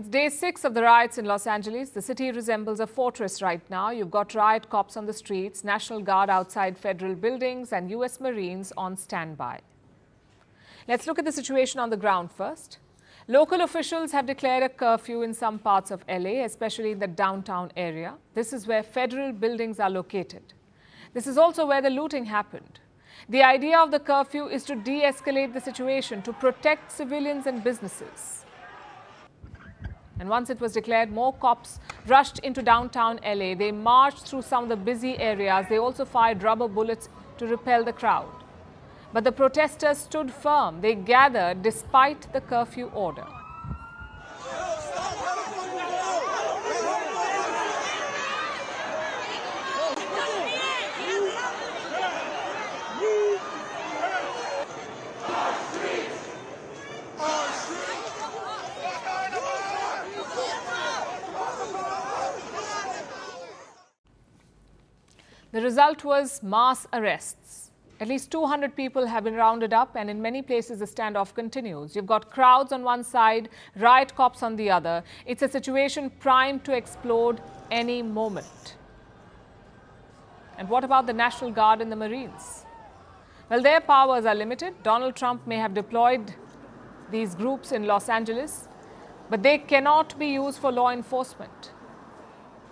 It's day 6 of the riots in Los Angeles. The city resembles a fortress right now. You've got riot cops on the streets, National Guard outside federal buildings, and U.S. Marines on standby. Let's look at the situation on the ground first. Local officials have declared a curfew in some parts of LA, especially in the downtown area. This is where federal buildings are located. This is also where the looting happened. The idea of the curfew is to de-escalate the situation, to protect civilians and businesses. And once it was declared, more cops rushed into downtown LA. They marched through some of the busy areas. They also fired rubber bullets to repel the crowd. But the protesters stood firm. They gathered despite the curfew order. The result was mass arrests. At least 200 people have been rounded up, and in many places the standoff continues. You've got crowds on one side, riot cops on the other. It's a situation primed to explode any moment. And what about the National Guard and the Marines? Well, their powers are limited. Donald Trump may have deployed these groups in Los Angeles, but they cannot be used for law enforcement.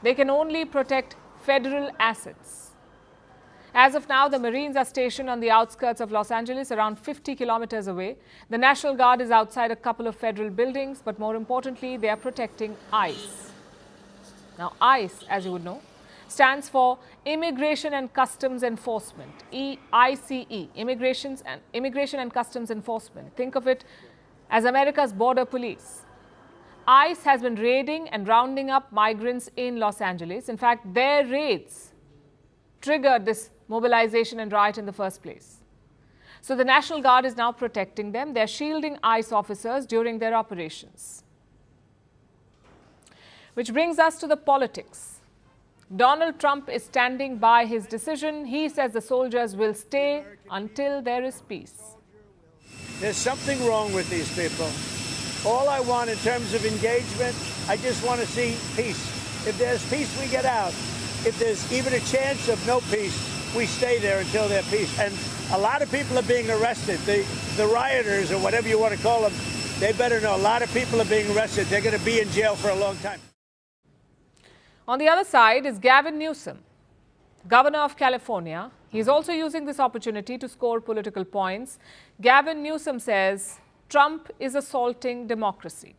They can only protect federal assets. As of now, the Marines are stationed on the outskirts of Los Angeles, around 50 kilometers away. The National Guard is outside a couple of federal buildings, but more importantly, they are protecting ICE. Now, ICE, as you would know, stands for Immigration and Customs Enforcement, ICE, Immigration and Customs Enforcement. Think of it as America's border police. ICE has been raiding and rounding up migrants in Los Angeles. In fact, their raids triggered this mobilization and riot in the first place. So the National Guard is now protecting them. They're shielding ICE officers during their operations. Which brings us to the politics. Donald Trump is standing by his decision. He says the soldiers will stay until there is peace. There's something wrong with these people. All I want in terms of engagement, I just want to see peace. If there's peace, we get out. If there's even a chance of no peace, we stay there until there's peace. And a lot of people are being arrested. The rioters, or whatever you want to call them, they better know a lot of people are being arrested. They're going to be in jail for a long time. On the other side is Gavin Newsom, governor of California. He's also using this opportunity to score political points. Gavin Newsom says Trump is assaulting democracy.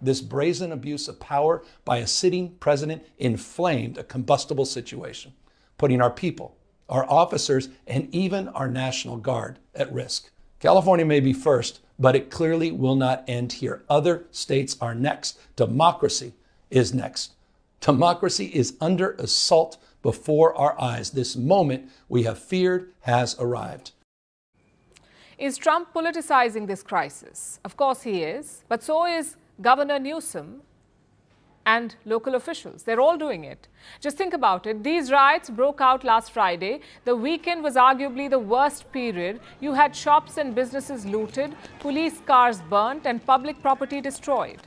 This brazen abuse of power by a sitting president inflamed a combustible situation, putting our people, our officers, and even our National Guard at risk. California may be first, but it clearly will not end here. Other states are next. Democracy is next. Democracy is under assault before our eyes. This moment we have feared has arrived. Is Trump politicizing this crisis? Of course he is, but so is Governor Newsom and local officials. They're all doing it. Just think about it. These riots broke out last Friday. The weekend was arguably the worst period. You had shops and businesses looted, police cars burnt, and public property destroyed.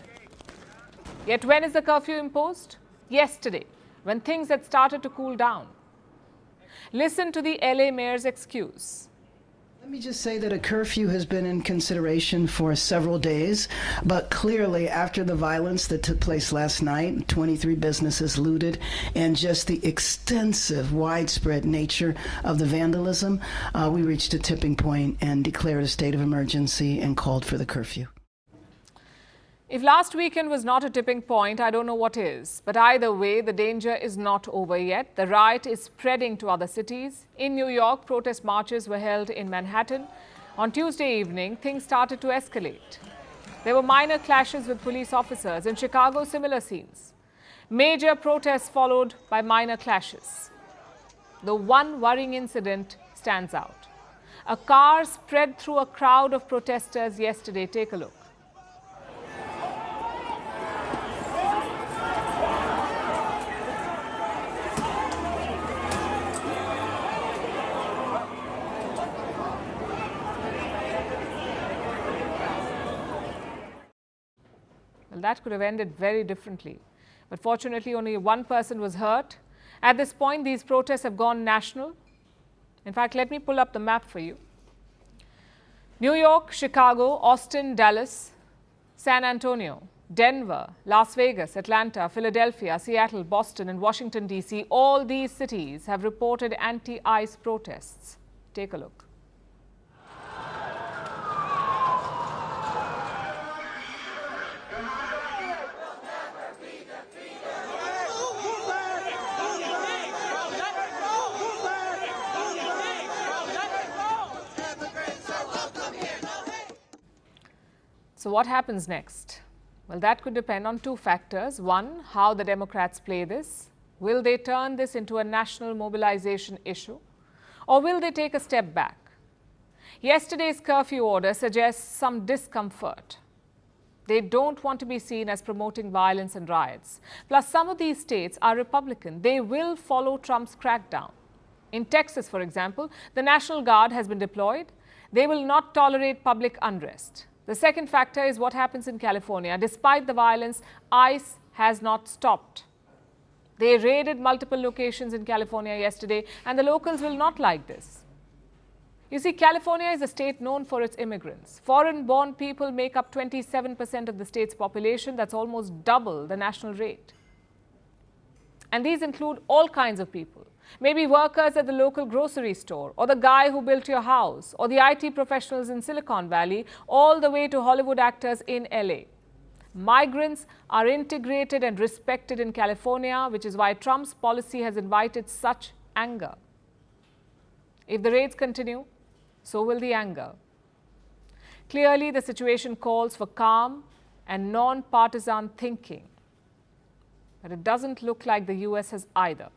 Yet when is the curfew imposed? Yesterday, when things had started to cool down. Listen to the LA mayor's excuse. Let me just say that a curfew has been in consideration for several days, but clearly after the violence that took place last night, 23 businesses looted, and just the extensive, widespread nature of the vandalism, we reached a tipping point and declared a state of emergency and called for the curfew. If last weekend was not a tipping point, I don't know what is. But either way, the danger is not over yet. The riot is spreading to other cities. In New York, protest marches were held in Manhattan. On Tuesday evening, things started to escalate. There were minor clashes with police officers. In Chicago, similar scenes. Major protests followed by minor clashes. The one worrying incident stands out. A car spread through a crowd of protesters yesterday. Take a look. Well, that could have ended very differently. But fortunately, only one person was hurt. At this point, these protests have gone national. In fact, let me pull up the map for you. New York, Chicago, Austin, Dallas, San Antonio, Denver, Las Vegas, Atlanta, Philadelphia, Seattle, Boston, and Washington, D.C. All these cities have reported anti-ICE protests. Take a look. So what happens next? Well, that could depend on two factors. One, how the Democrats play this. Will they turn this into a national mobilization issue? Or will they take a step back? Yesterday's curfew order suggests some discomfort. They don't want to be seen as promoting violence and riots. Plus, some of these states are Republican. They will follow Trump's crackdown. In Texas, for example, the National Guard has been deployed. They will not tolerate public unrest. The second factor is what happens in California. Despite the violence, ICE has not stopped. They raided multiple locations in California yesterday, and the locals will not like this. You see, California is a state known for its immigrants. Foreign-born people make up 27% of the state's population. That's almost double the national rate. And these include all kinds of people. Maybe workers at the local grocery store, or the guy who built your house, or the IT professionals in Silicon Valley, all the way to Hollywood actors in LA. Migrants are integrated and respected in California, which is why Trump's policy has invited such anger. If the raids continue, so will the anger. Clearly, the situation calls for calm and non-partisan thinking. But it doesn't look like the US has either.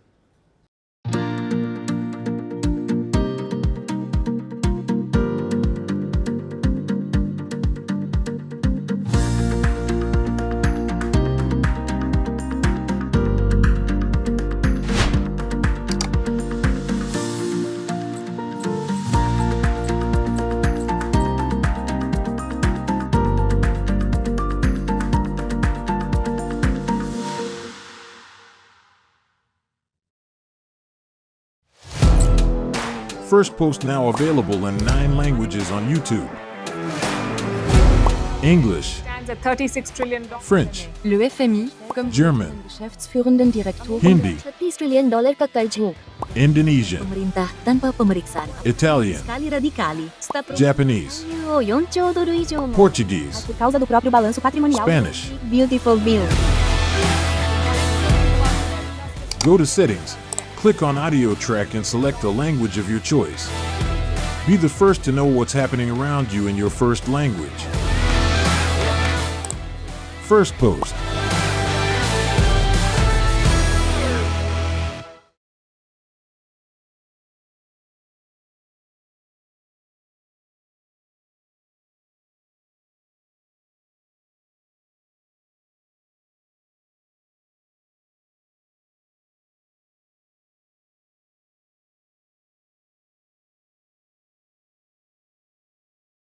First post now available in 9 languages on YouTube. English, Stands at $36 trillion. French, Le FMI, comme German, Geschäftsführenden Direktor, Hindi, $30 trillion kakarjo. Indonesian, Pemerintah tanpa pemeriksaan. Italian, Kali radikali. Japanese, 4 兆ドル以上も Portuguese, por causa do próprio balanço patrimonial. Spanish. Beautiful bill. Go to Settings, click on Audio Track and select a language of your choice. Be the first to know what's happening around you in your first language. First post.